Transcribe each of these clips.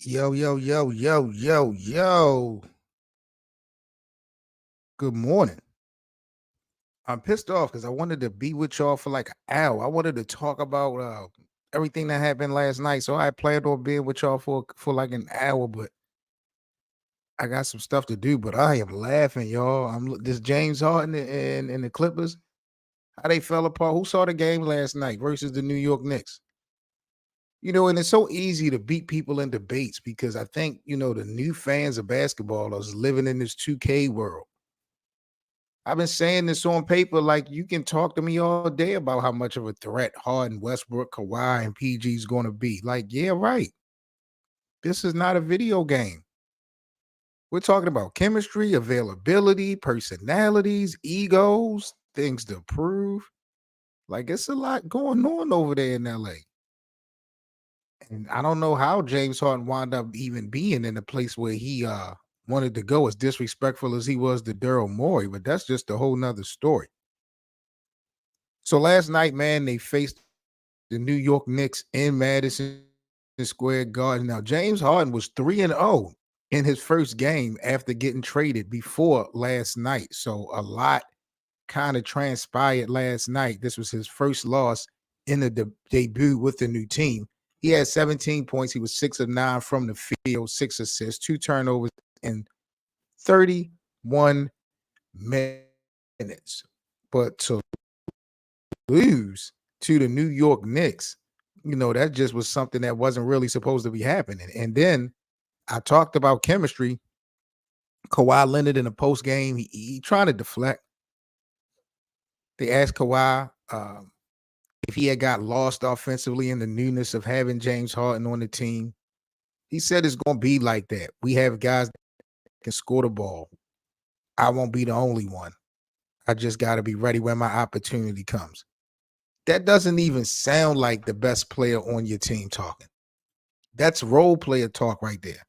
Yo, yo, yo, yo, yo, yo. Good morning. I'm pissed off because I wanted to be with y'all for like an hour. I wanted to talk about everything that happened last night. So I planned on being with y'all for like an hour, but I got some stuff to do. But I am laughing, y'all. This James Harden and the Clippers, how they fell apart. Who saw the game last night versus the New York Knicks? And it's so easy to beat people in debates because I think, the new fans of basketball are living in this 2K world. I've been saying this on paper, like you can talk to me all day about how much of a threat Harden, Westbrook, Kawhi, and PG is going to be. Like, yeah, right. This is not a video game. We're talking about chemistry, availability, personalities, egos, things to prove. Like, it's a lot going on over there in LA. And I don't know how James Harden wound up even being in the place where he wanted to go, as disrespectful as he was to Daryl Morey, but that's just a whole nother story. So last night, man, they faced the New York Knicks in Madison Square Garden. Now, James Harden was 3-0 in his first game after getting traded before last night. So a lot kind of transpired last night. This was his first loss in the debut with the new team. He had 17 points. He was 6 of 9 from the field, 6 assists, 2 turnovers in 31 minutes. But to lose to the New York Knicks, that just was something that wasn't really supposed to be happening. And then I talked about chemistry. Kawhi Leonard in the post game, he trying to deflect. They asked Kawhi if he had got lost offensively in the newness of having James Harden on the team. He said it's going to be like that. We have guys that can score the ball. I won't be the only one. I just got to be ready when my opportunity comes. That doesn't even sound like the best player on your team talking. That's role player talk right there.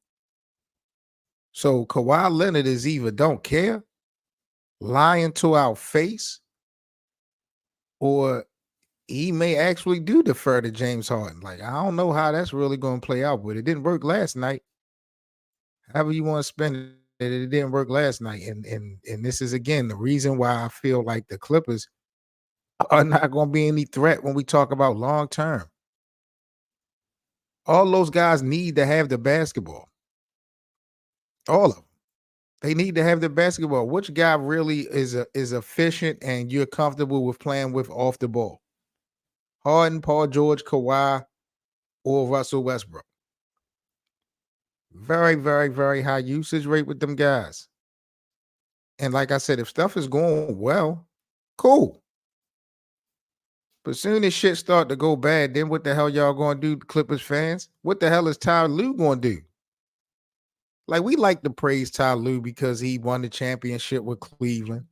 So Kawhi Leonard is either don't care, lying to our face, or he may actually do defer to James Harden. Like, I don't know how that's really going to play out, but it didn't work last night. However you want to spend it didn't work last night. And this is, again, the reason why I feel like the Clippers are not going to be any threat when we talk about long term. All those guys need to have the basketball. All of them. They need to have the basketball. Which guy really is efficient and you're comfortable with playing with off the ball? Harden, Paul George, Kawhi, or Russell Westbrook? Very, very, very high usage rate with them guys. And like I said, if stuff is going well, cool. But soon as shit start to go bad, then what the hell y'all going to do, Clippers fans? What the hell is Ty Lue going to do? Like, we like to praise Ty Lue because he won the championship with Cleveland.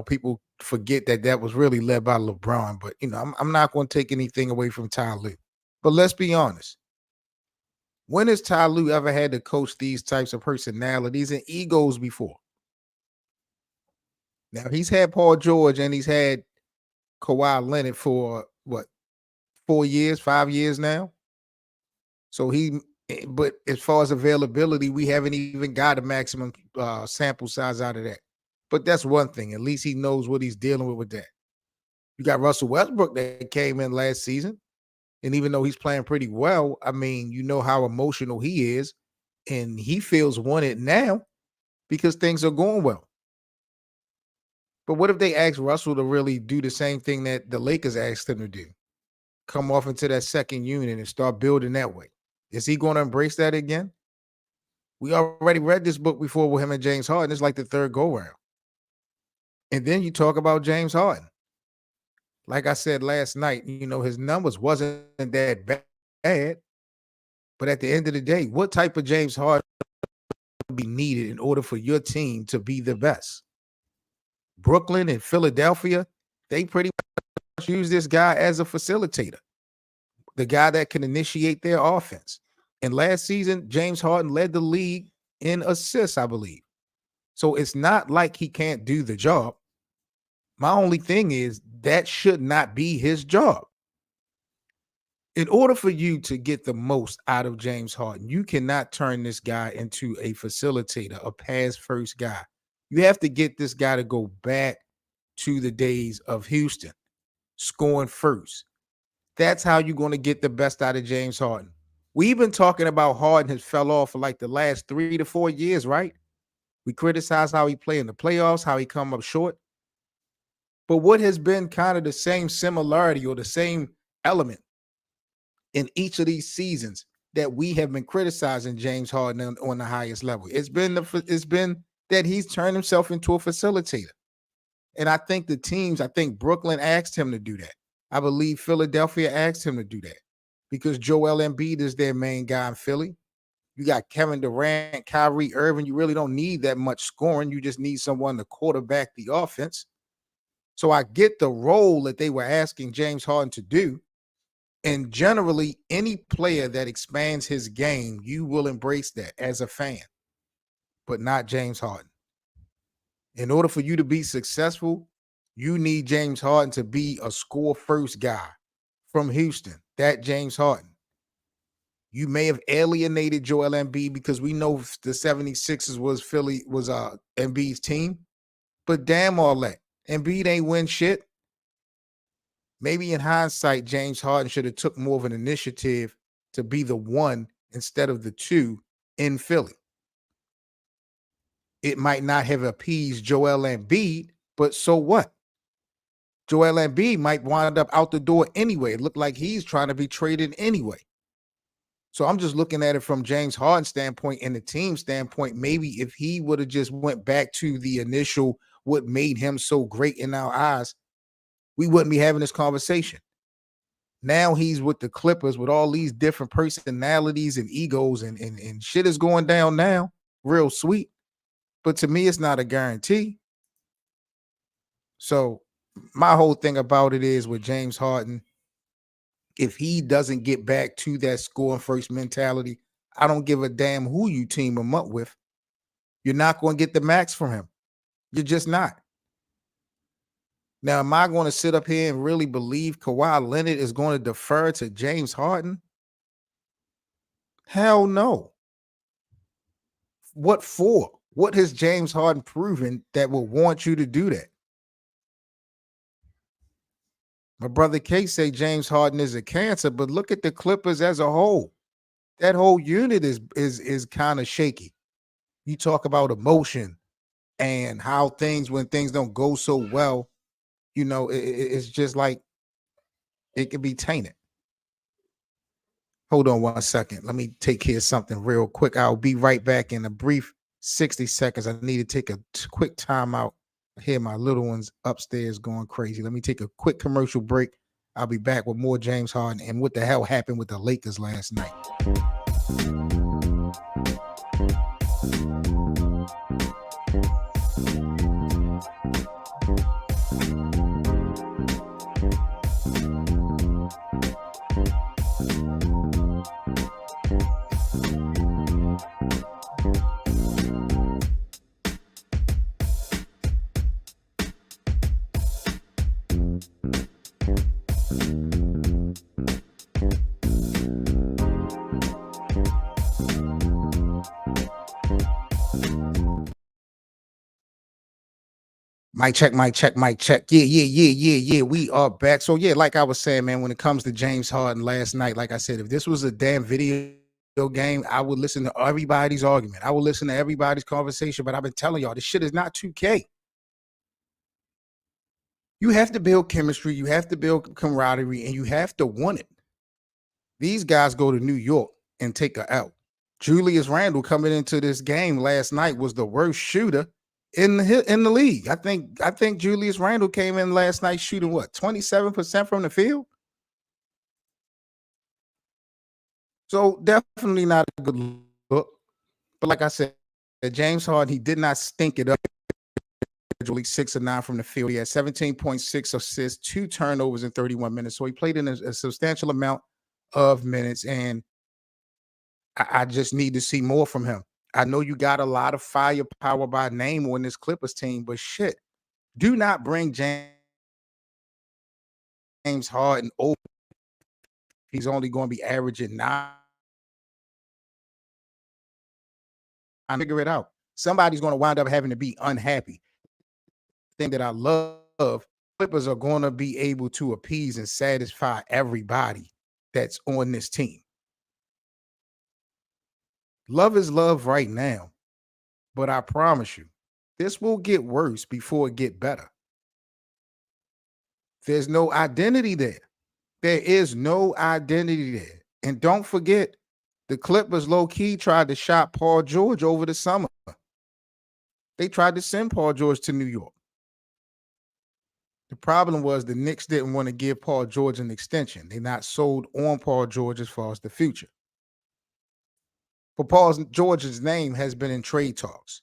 People forget that was really led by LeBron. But, I'm not going to take anything away from Ty Lue. But let's be honest. When has Ty Lue ever had to coach these types of personalities and egos before? Now, he's had Paul George and he's had Kawhi Leonard for, 4 years, 5 years now? So but as far as availability, we haven't even got a maximum sample size out of that. But that's one thing. At least he knows what he's dealing with that. You got Russell Westbrook that came in last season. And even though he's playing pretty well, I mean, you know how emotional he is. And he feels wanted now because things are going well. But what if they ask Russell to really do the same thing that the Lakers asked him to do? Come off into that second unit and start building that way. Is he going to embrace that again? We already read this book before with him and James Harden. It's like the third go-round. And then you talk about James Harden. Like I said last night, his numbers wasn't that bad. But at the end of the day, what type of James Harden would be needed in order for your team to be the best? Brooklyn and Philadelphia, they pretty much use this guy as a facilitator, the guy that can initiate their offense. And last season, James Harden led the league in assists, I believe. So it's not like he can't do the job. My only thing is that should not be his job. In order for you to get the most out of James Harden, you cannot turn this guy into a facilitator, a pass first guy. You have to get this guy to go back to the days of Houston, scoring first. That's how you're going to get the best out of James Harden. We've been talking about Harden has fell off for like the last 3 to 4 years, right? We criticize how he play in the playoffs, how he come up short. But what has been kind of the same similarity or the same element in each of these seasons that we have been criticizing James Harden on the highest level? It's been that he's turned himself into a facilitator. And I think Brooklyn asked him to do that. I believe Philadelphia asked him to do that because Joel Embiid is their main guy in Philly. You got Kevin Durant, Kyrie Irving. You really don't need that much scoring. You just need someone to quarterback the offense. So I get the role that they were asking James Harden to do. And generally, any player that expands his game, you will embrace that as a fan, but not James Harden. In order for you to be successful, you need James Harden to be a score first guy from Houston. That James Harden. You may have alienated Joel Embiid because we know the 76ers was Embiid's team, but damn all that. Embiid ain't win shit. Maybe in hindsight, James Harden should have took more of an initiative to be the one instead of the two in Philly. It might not have appeased Joel Embiid, but so what? Joel Embiid might wind up out the door anyway. It looked like he's trying to be traded anyway. So I'm just looking at it from James Harden's standpoint and the team standpoint. Maybe if he would have just went back to the initial, what made him so great in our eyes, we wouldn't be having this conversation. Now he's with the Clippers with all these different personalities and egos and shit is going down now. Real sweet. But to me, it's not a guarantee. So my whole thing about it is with James Harden, if he doesn't get back to that scoring first mentality, I don't give a damn who you team him up with. You're not going to get the max from him. You're just not. Now, am I going to sit up here and really believe Kawhi Leonard is going to defer to James Harden? Hell no. What for? What has James Harden proven that will want you to do that? My brother K say James Harden is a cancer, but look at the Clippers as a whole. That whole unit is kind of shaky. You talk about emotion and how when things don't go so well, it's just like it could be tainted. Hold on 1 second. Let me take care of something real quick. I'll be right back in a brief 60 seconds. I need to take a quick time out. I hear my little ones upstairs going crazy. Let me take a quick commercial break. I'll be back with more James Harden and what the hell happened with the Lakers last night. Mic check, mic check, mic check. Yeah. We are back. So yeah, like I was saying, man, when it comes to James Harden last night, like I said, if this was a damn video game, I would listen to everybody's argument. I would listen to everybody's conversation. But I've been telling y'all, this shit is not 2K. You have to build chemistry, you have to build camaraderie, and you have to want it. These guys go to New York and take a L. Julius Randle coming into this game last night was the worst shooter in the league. I think Julius Randle came in last night shooting what, 27% from the field. So definitely not a good look. But like I said, James Harden, he did not stink it up. 6 of 9 from the field. He had 17.6 assists, 2 turnovers in 31 minutes. So he played in a substantial amount of minutes, and I just need to see more from him. I know you got a lot of firepower by name on this Clippers team, but shit, do not bring James Harden over He's only going to be averaging 9. Figure it out. Somebody's going to wind up having to be unhappy. Thing that I love, Clippers are going to be able to appease and satisfy everybody that's on this team. Love is love right now, but I promise you, this will get worse before it get better. There's no identity there. There is no identity there. And don't forget, the Clippers low-key tried to shop Paul George over the summer. They tried to send Paul George to New York. The problem was the Knicks didn't want to give Paul George an extension. They're not sold on Paul George as far as the future. But Paul George's name has been in trade talks.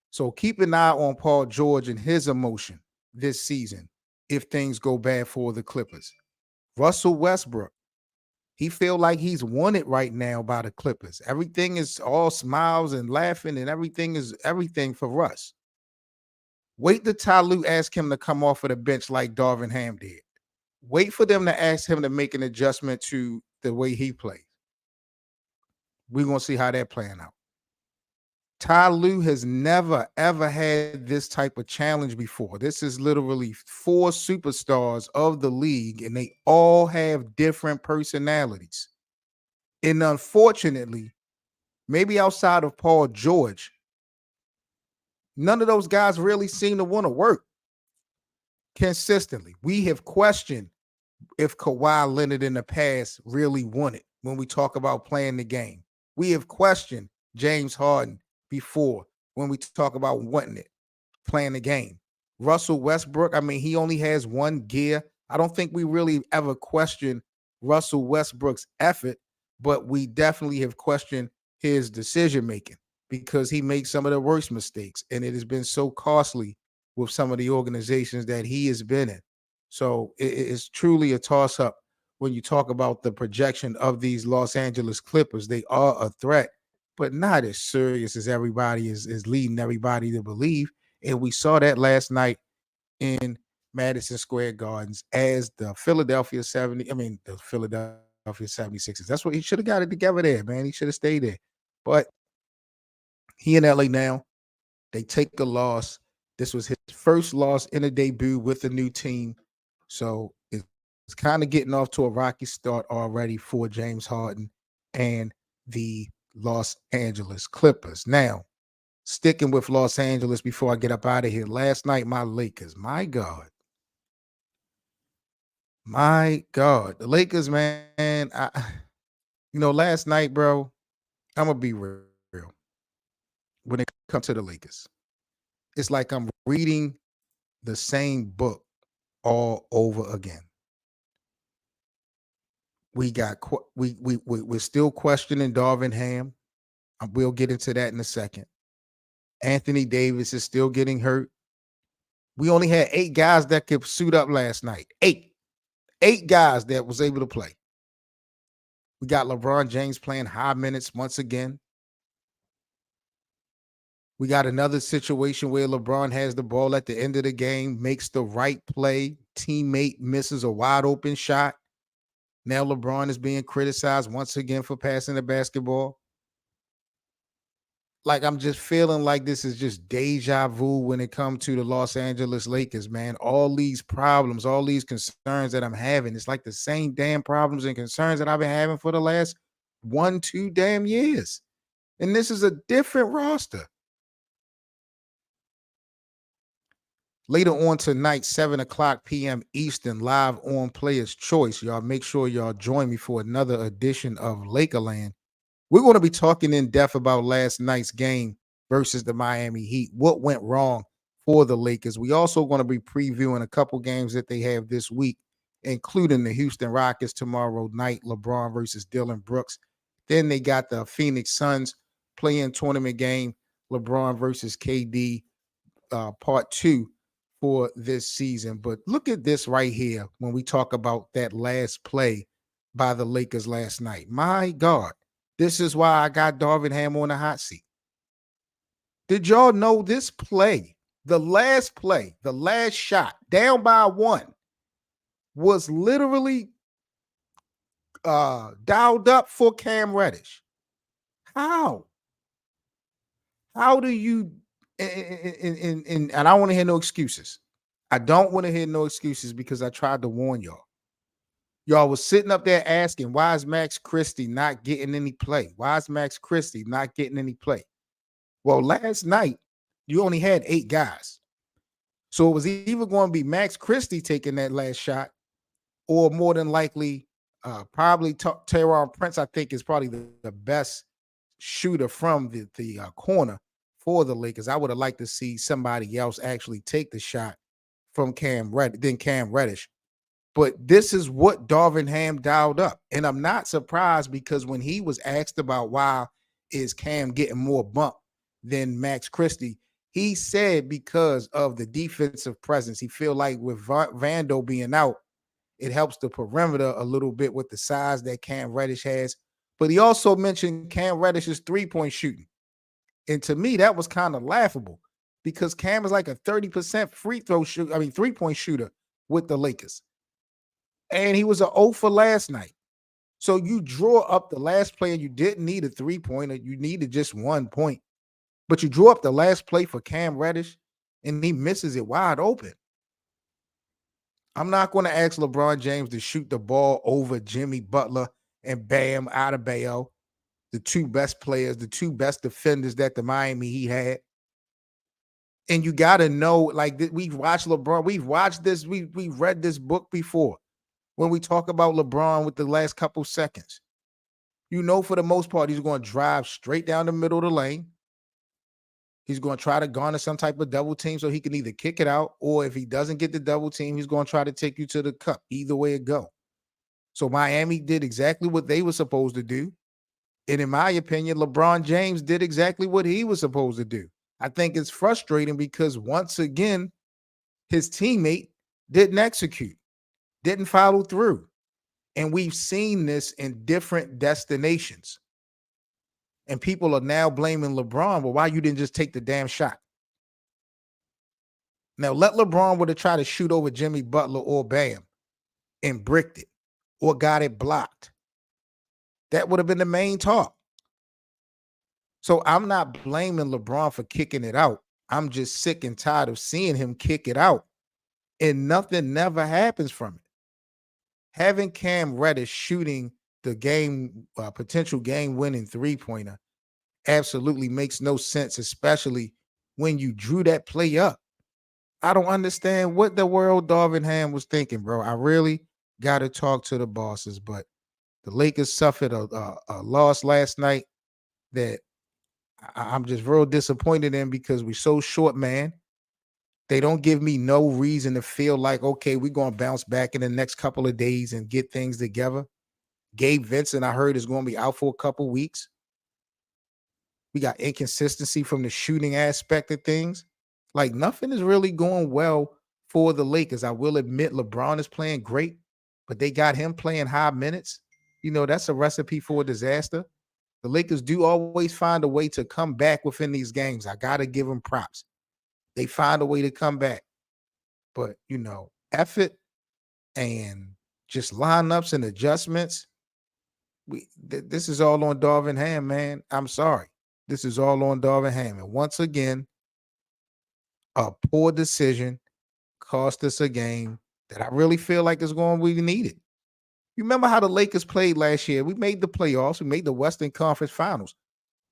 So keep an eye on Paul George and his emotion this season if things go bad for the Clippers. Russell Westbrook, he feel like he's wanted right now by the Clippers. Everything is all smiles and laughing, and everything is everything for Russ. Wait till Ty Lue ask him to come off of the bench like Darvin Ham did. Wait for them to ask him to make an adjustment to the way he plays. We're going to see how that playing out. Ty Lue has never, ever had this type of challenge before. This is literally 4 superstars of the league, and they all have different personalities. And unfortunately, maybe outside of Paul George, none of those guys really seem to want to work consistently. We have questioned if Kawhi Leonard in the past really wanted when we talk about playing the game. We have questioned James Harden before when we talk about wanting it, playing the game. Russell Westbrook, I mean, he only has one gear. I don't think we really ever questioned Russell Westbrook's effort, but we definitely have questioned his decision making because he makes some of the worst mistakes, and it has been so costly with some of the organizations that he has been in. So it's truly a toss-up when you talk about the projection of these Los Angeles Clippers. They are a threat, but not as serious as everybody is leading everybody to believe. And we saw that last night in Madison Square Gardens as the Philadelphia 76ers. That's what he should have got it together there, man. He should have stayed there. But he in LA now. They take a loss. This was his first loss in a debut with a new team. So it's kind of getting off to a rocky start already for James Harden and the Los Angeles Clippers. Now, sticking with Los Angeles before I get up out of here. Last night, my Lakers, my God. The Lakers, man. Last night, bro, I'm going to be real. When it comes to the Lakers, it's like I'm reading the same book all over again. We're still questioning Darvin Ham. We'll get into that in a second. Anthony Davis is still getting hurt. We only had 8 guys that could suit up last night. 8 guys that was able to play. We got LeBron James playing high minutes once again. We got another situation where LeBron has the ball at the end of the game, makes the right play. Teammate misses a wide open shot. Now LeBron is being criticized once again for passing the basketball. Like, I'm just feeling like this is just deja vu when it comes to the Los Angeles Lakers, man. All these problems, all these concerns that I'm having, it's like the same damn problems and concerns that I've been having for the last 1-2 damn years. And this is a different roster. Later on tonight, 7:00 p.m. Eastern, live on Players Choice. Y'all make sure y'all join me for another edition of Lakerland. We're going to be talking in depth about last night's game versus the Miami Heat. What went wrong for the Lakers? We also going to be previewing a couple games that they have this week, including the Houston Rockets tomorrow night, LeBron versus Dillon Brooks. Then they got the Phoenix Suns play-in tournament game, LeBron versus KD, part 2 for this season. But look at this right here when we talk about that last play by the Lakers last night. My God, this is why I got Darvin Ham on the hot seat. Did y'all know this play, the last shot, down by 1, was literally dialed up for Cam Reddish. How? How do you and I don't want to hear no excuses. I don't want to hear no excuses because I tried to warn y'all. Y'all was sitting up there asking, why is Max Christie not getting any play? Why is Max Christie not getting any play? Well, last night, you only had 8 guys. So it was either going to be Max Christie taking that last shot, or more than likely, probably Teron Prince, I think, is probably the best shooter from the corner for the Lakers. I would have liked to see somebody else actually take the shot from Cam Reddish. But this is what Darvin Ham dialed up. And I'm not surprised because when he was asked about why is Cam getting more bump than Max Christie, he said because of the defensive presence. He feel like with Vando being out, it helps the perimeter a little bit with the size that Cam Reddish has. But he also mentioned Cam Reddish's three-point shooting. And to me, that was kind of laughable because Cam is like a 30% three-point shooter with the Lakers. And he was an 0 for last night. So you draw up the last play and you didn't need a three-pointer. You needed just 1 point. But you drew up the last play for Cam Reddish and he misses it wide open. I'm not going to ask LeBron James to shoot the ball over Jimmy Butler and Bam Adebayo, the 2 best players, the 2 best defenders that the Miami Heat had. And you got to know, like, we've watched LeBron. We've watched this. We read this book before. When we talk about LeBron with the last couple seconds, you know, for the most part, he's going to drive straight down the middle of the lane. He's going to try to garner some type of double team so he can either kick it out, or if he doesn't get the double team, he's going to try to take you to the cup. Either way it go. So Miami did exactly what they were supposed to do. And in my opinion, LeBron James did exactly what he was supposed to do. I think it's frustrating because once again, his teammate didn't execute, didn't follow through. And we've seen this in different destinations. And people are now blaming LeBron. Well, why you didn't just take the damn shot? Now, let LeBron would have tried to shoot over Jimmy Butler or Bam and bricked it or got it blocked. That would have been the main talk. So I'm not blaming LeBron for kicking it out. I'm just sick and tired of seeing him kick it out. And nothing never happens from it. Having Cam Reddish shooting the potential game-winning three-pointer absolutely makes no sense, especially when you drew that play up. I don't understand what the world Darvin Ham was thinking, bro. I really got to talk to the bosses, but the Lakers suffered a loss last night that I'm just real disappointed in because we're so short, man. They don't give me no reason to feel like, okay, we're going to bounce back in the next couple of days and get things together. Gabe Vincent, I heard, is going to be out for a couple weeks. We got inconsistency from the shooting aspect of things. Like, nothing is really going well for the Lakers. I will admit LeBron is playing great, but they got him playing high minutes. You know, that's a recipe for a disaster. The Lakers do always find a way to come back within these games. I got to give them props. They find a way to come back. But, you know, effort and just lineups and adjustments, this is all on Darvin Ham, man. I'm sorry. This is all on Darvin Ham. And once again, a poor decision cost us a game that I really feel like is going to be needed. You remember how the Lakers played last year? We made the playoffs. We made the Western Conference Finals.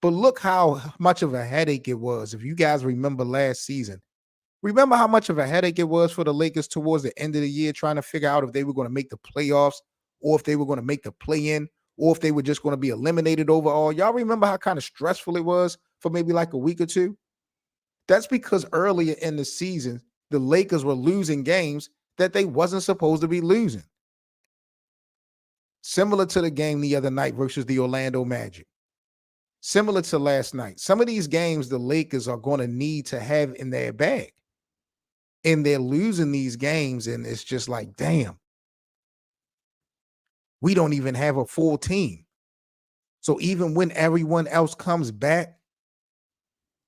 But look how much of a headache it was. If you guys remember last season, remember how much of a headache it was for the Lakers towards the end of the year trying to figure out if they were going to make the playoffs or if they were going to make the play-in or if they were just going to be eliminated overall. Y'all remember how kind of stressful it was for maybe like a week or two? That's because earlier in the season, the Lakers were losing games that they wasn't supposed to be losing. Similar to the game the other night versus the Orlando Magic. Similar to last night. Some of these games the Lakers are going to need to have in their bag. And they're losing these games, and it's just like, damn. We don't even have a full team. So even when everyone else comes back,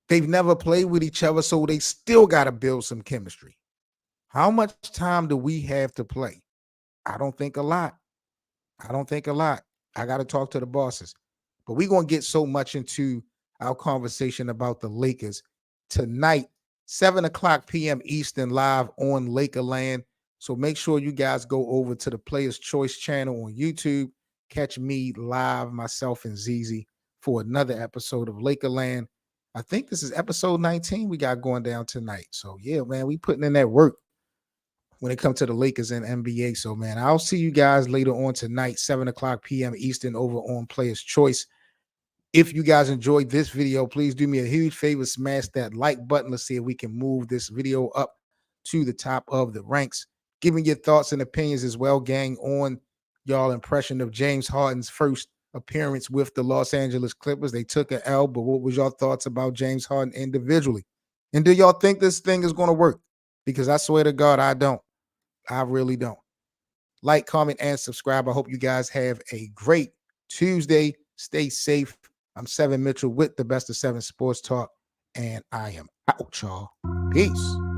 they've never played with each other, so they still got to build some chemistry. How much time do we have to play? I don't think a lot. I don't think a lot. I got to talk to the bosses. But we're going to get so much into our conversation about the Lakers tonight, 7 o'clock p.m. Eastern, live on Lakerland. So make sure you guys go over to the Players Choice channel on YouTube. Catch me live, myself and Zizi, for another episode of Lakerland. I think this is episode 19 we got going down tonight. So yeah, man, we putting in that work when it comes to the Lakers and NBA. So, man, I'll see you guys later on tonight, 7 o'clock p.m. Eastern, over on Players Choice. If you guys enjoyed this video, please do me a huge favor, smash that like button. Let's see if we can move this video up to the top of the ranks. Giving your thoughts and opinions as well, gang, on y'all impression of James Harden's first appearance with the Los Angeles Clippers. They took an L, but what was your thoughts about James Harden individually? And do y'all think this thing is going to work? Because I swear to God, I don't. I really don't. Like, comment, and subscribe. I hope you guys have a great Tuesday. Stay safe. I'm Seven Mitchell with the Best of Seven Sports Talk, and I am out, y'all. Peace.